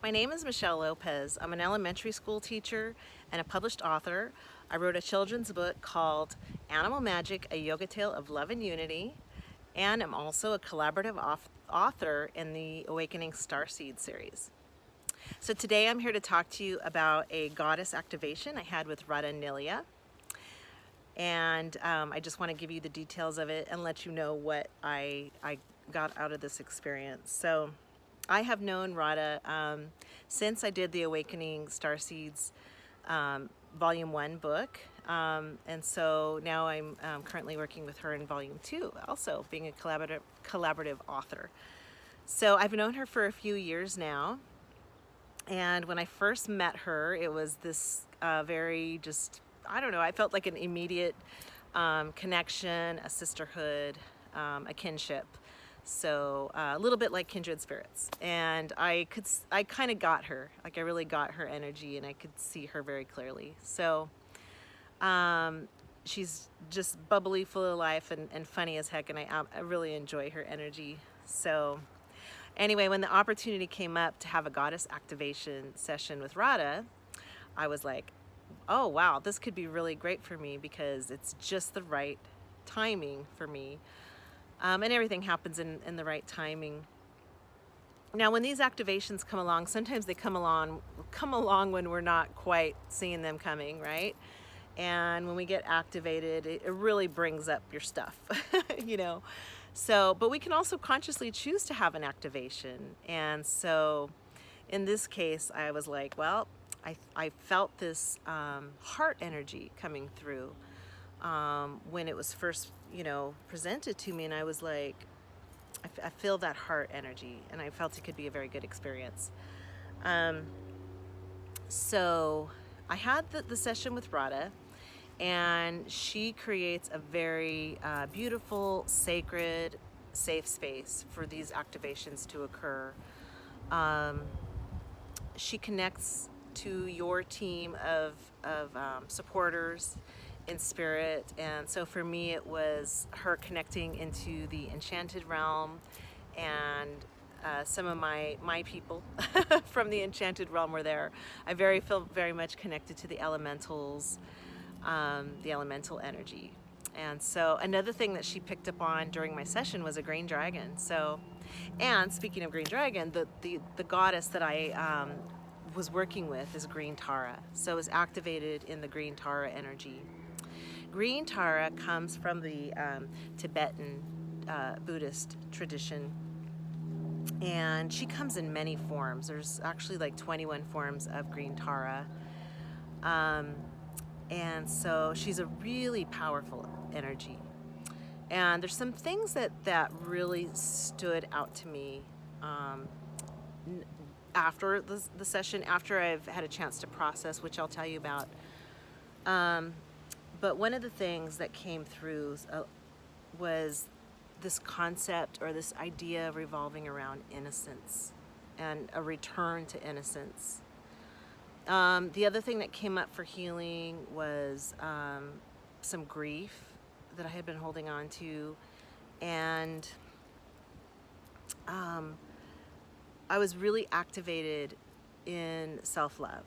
My name is Michelle Lopez. I'm an elementary school teacher and a published author. I wrote a children's book called Animal Magic, A Yoga Tale of Love and Unity, and I'm also a collaborative author in the Awakening Starseed series. So today I'm here to talk to you about a goddess activation I had with Radhaa Nilia. And I just want to give you the details of it and let you know what I got out of this experience. So I have known Radhaa since I did the Awakening Starseeds Volume 1 book. And so now I'm currently working with her in Volume 2, also being a collaborative author. So I've known her for a few years now. And when I first met her, it was this very just, I don't know, I felt like an immediate connection, a sisterhood, a kinship. So a little bit like kindred spirits. And I kind of got her, like I really got her energy and I could see her very clearly. So she's just bubbly, full of life and funny as heck, and I really enjoy her energy. So anyway, when the opportunity came up to have a goddess activation session with Radhaa, I was like, oh wow, this could be really great for me because it's just the right timing for me. And everything happens in the right timing. Now, when these activations come along, sometimes they come along when we're not quite seeing them coming, right? And when we get activated, it really brings up your stuff, you know. So, but we can also consciously choose to have an activation. And so in this case, I was like, well, I felt this heart energy coming through when it was first, presented to me. And I was like, I feel that heart energy, and I felt it could be a very good experience. So I had the session with Radhaa, and she creates a very beautiful, sacred, safe space for these activations to occur. She connects to your team of supporters in spirit, and so for me it was her connecting into the enchanted realm, and some of my people from the enchanted realm were there. I feel very much connected to the elementals, the elemental energy. And so another thing that she picked up on during my session was a green dragon. So, and speaking of green dragon, the goddess that I was working with is Green Tara. So it was activated in the Green Tara energy. Green Tara comes from the Tibetan Buddhist tradition, and she comes in many forms. There's actually like 21 forms of Green Tara. And so she's a really powerful energy. And there's some things that really stood out to me after the session, after I've had a chance to process, which I'll tell you about. But one of the things that came through was this concept or this idea revolving around innocence and a return to innocence. The other thing that came up for healing was some grief that I had been holding on to, and I was really activated in self-love.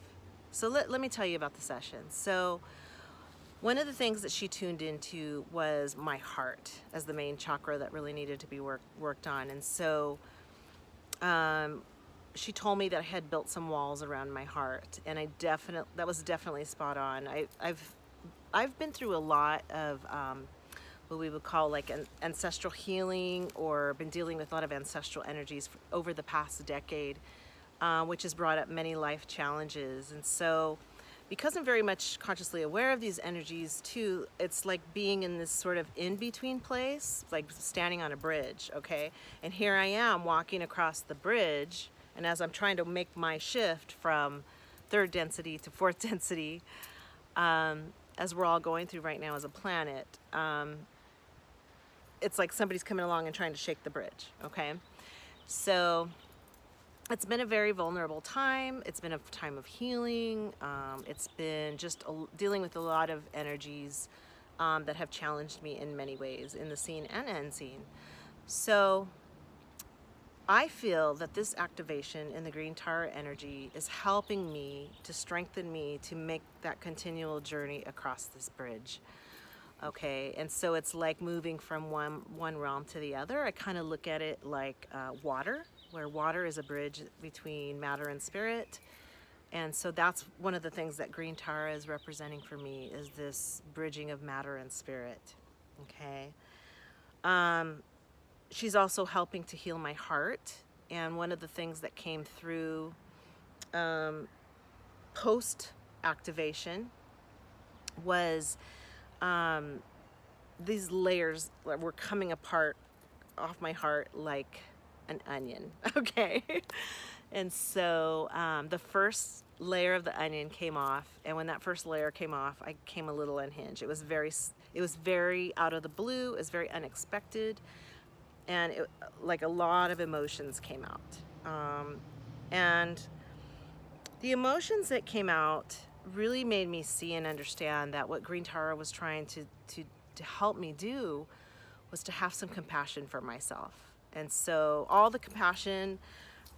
So let me tell you about the session. So one of the things that she tuned into was my heart as the main chakra that really needed to be worked on. And so she told me that I had built some walls around my heart, and that was definitely spot on. I've been through a lot of what we would call like an ancestral healing, or been dealing with a lot of ancestral energies over the past decade, which has brought up many life challenges. And so because I'm very much consciously aware of these energies too, it's like being in this sort of in-between place, like standing on a bridge, okay? And here I am walking across the bridge, and as I'm trying to make my shift from third density to fourth density, as we're all going through right now as a planet, it's like somebody's coming along and trying to shake the bridge, okay? So it's been a very vulnerable time. It's been a time of healing. It's been just dealing with a lot of energies that have challenged me in many ways, in the seen and unseen. So I feel that this activation in the green Tara energy is helping me to strengthen me to make that continual journey across this bridge. Okay, and so it's like moving from one realm to the other. I kind of look at it like water, where water is a bridge between matter and spirit. And so that's one of the things that green Tara is representing for me, is this bridging of matter and spirit. Okay. She's also helping to heal my heart. And one of the things that came through post activation was these layers were coming apart off my heart like an onion. Okay. And so the first layer of the onion came off, and when that first layer came off, I came a little unhinged. It was very out of the blue. It was very unexpected, and like a lot of emotions came out. And the emotions that came out really made me see and understand that what green Tara was trying to help me do was to have some compassion for myself. And so all the compassion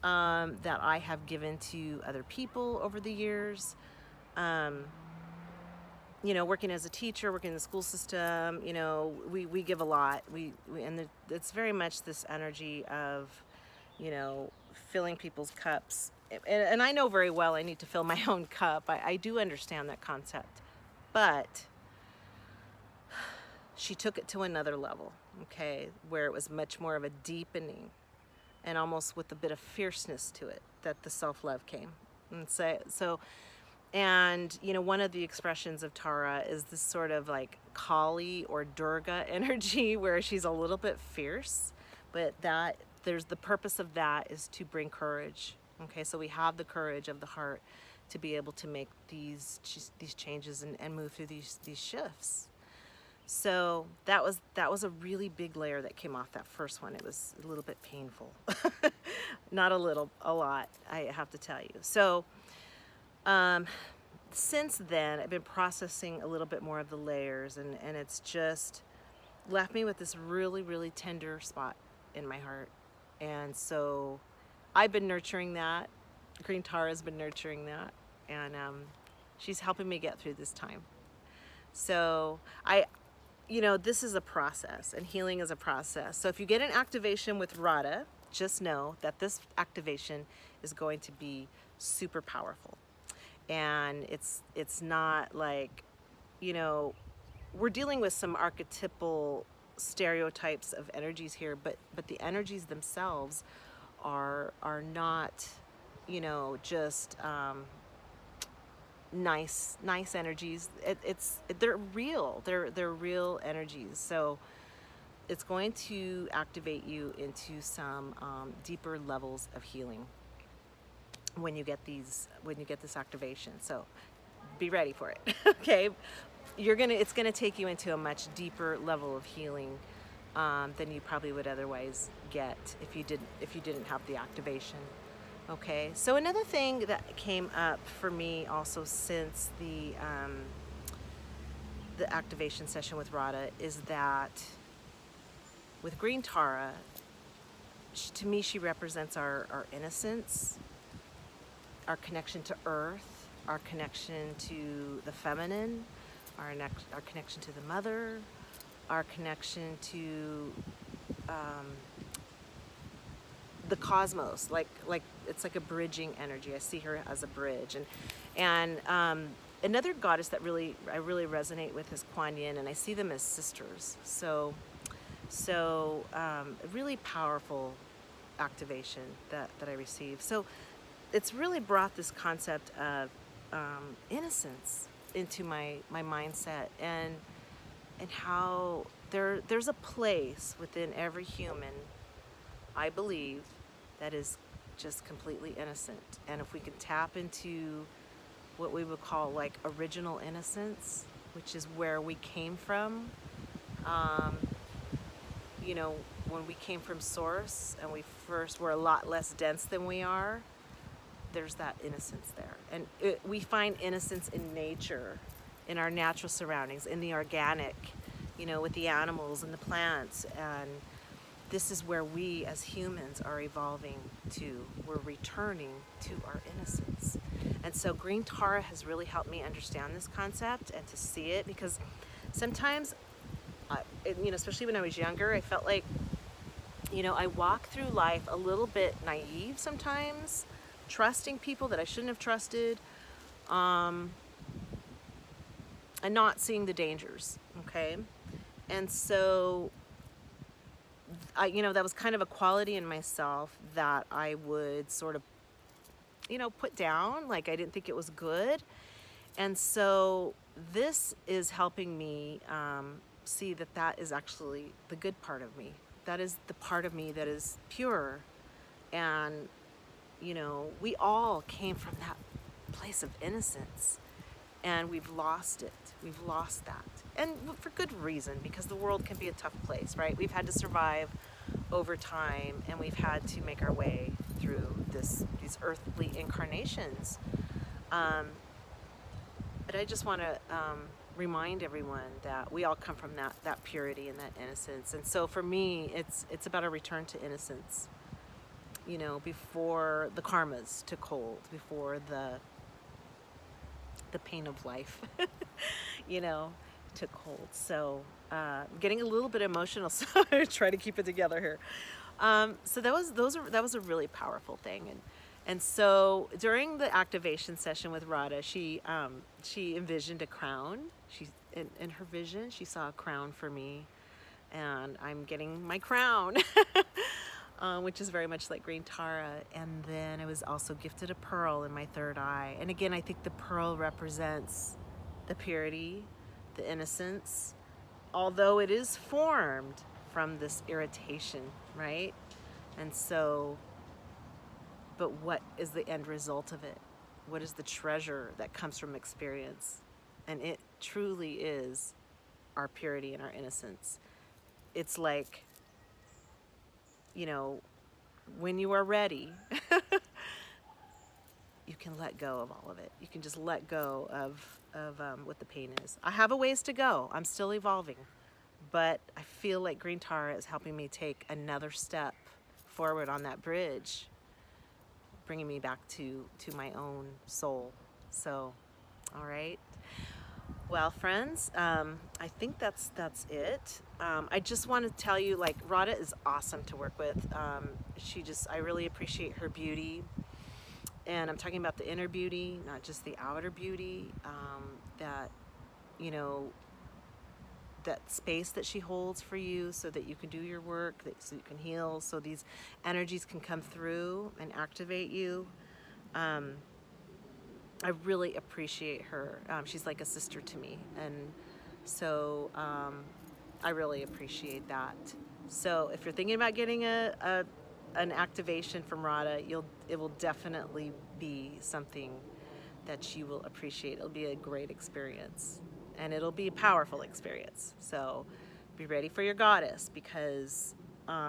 that I have given to other people over the years, you know, working as a teacher, working in the school system, you know, we give a lot. And it's very much this energy of, you know, filling people's cups. And I know very well I need to fill my own cup. I do understand that concept. But she took it to another level, okay, where it was much more of a deepening and almost with a bit of fierceness to it, that the self-love came. And you know, one of the expressions of Tara is this sort of like Kali or Durga energy, where she's a little bit fierce, but that there's the purpose of that is to bring courage. Okay, so we have the courage of the heart to be able to make these changes and move through these shifts. So that was a really big layer that came off that first one. It was a little bit painful. Not a little, a lot, I have to tell you. So since then, I've been processing a little bit more of the layers, and it's just left me with this really, really tender spot in my heart. And so I've been nurturing that. Green Tara's been nurturing that, and she's helping me get through this time. So you know, this is a process, and healing is a process. So if you get an activation with Radha, just know that this activation is going to be super powerful. And it's not like, you know, we're dealing with some archetypal stereotypes of energies here, but the energies themselves are not, you know, just nice energies. They're real. They're real energies. So it's going to activate you into some deeper levels of healing when you get this activation. So be ready for it. Okay, it's gonna take you into a much deeper level of healing than you probably would otherwise get if you didn't have the activation. Okay, so another thing that came up for me also since the activation session with Radha is that with green Tara, to me she represents our innocence, our connection to earth, our connection to the feminine, our connection to the mother, our connection to the cosmos, like it's like a bridging energy. I see her as a bridge, and another goddess that I really resonate with is Kuan Yin, and I see them as sisters. So a really powerful activation that I received. So it's really brought this concept of innocence into my mindset, and how there's a place within every human, I believe, that is just completely innocent. And if we can tap into what we would call like original innocence, which is where we came from, you know, when we came from source and we first were a lot less dense than we are, there's that innocence there. And we find innocence in nature, in our natural surroundings, in the organic, you know, with the animals and the plants, this is where we as humans are evolving to. We're returning to our innocence. And so green Tara has really helped me understand this concept and to see it, because sometimes, especially when I was younger, I felt like, I walk through life a little bit naive sometimes, trusting people that I shouldn't have trusted, and not seeing the dangers, okay? And so that was kind of a quality in myself that I would sort of, put down. Like, I didn't think it was good. And so this is helping me see that that is actually the good part of me. That is the part of me that is pure. And, we all came from that place of innocence. And we've lost it. We've lost that. And for good reason, because the world can be a tough place, right? We've had to survive over time, and we've had to make our way through these earthly incarnations. But I just want to remind everyone that we all come from that purity and that innocence. And so for me, it's about a return to innocence. Before the karmas took hold, before the pain of life, took hold. So I'm getting a little bit emotional, so I try to keep it together here. So that was a really powerful thing, and so during the activation session with Radha, she envisioned a crown. She in her vision, she saw a crown for me, and I'm getting my crown. Which is very much like green Tara. And then I was also gifted a pearl in my third eye. And again, I think the pearl represents the purity, the innocence, although it is formed from this irritation, right? And so, but what is the end result of it? What is the treasure that comes from experience? And it truly is our purity and our innocence. It's like, when you are ready, you can let go of all of it. You can just let go of what the pain is. I have a ways to go. I'm still evolving. But I feel like green Tara is helping me take another step forward on that bridge, bringing me back to my own soul. So, all right. Well, friends, I think that's it. I just want to tell you, like, Radha is awesome to work with. I really appreciate her beauty. And I'm talking about the inner beauty, not just the outer beauty, that, that space that she holds for you so that you can do your work, so you can heal, so these energies can come through and activate you. I really appreciate her. She's like a sister to me, and so I really appreciate that. So if you're thinking about getting an activation from Radha, it will definitely be something that you will appreciate. It'll be a great experience, and it'll be a powerful experience. So be ready for your goddess, because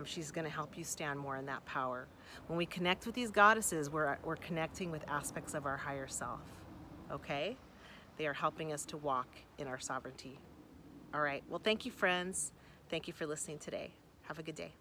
she's going to help you stand more in that power. When we connect with these goddesses, we're connecting with aspects of our higher self, okay? They are helping us to walk in our sovereignty. All right, well, thank you, friends. Thank you for listening today. Have a good day.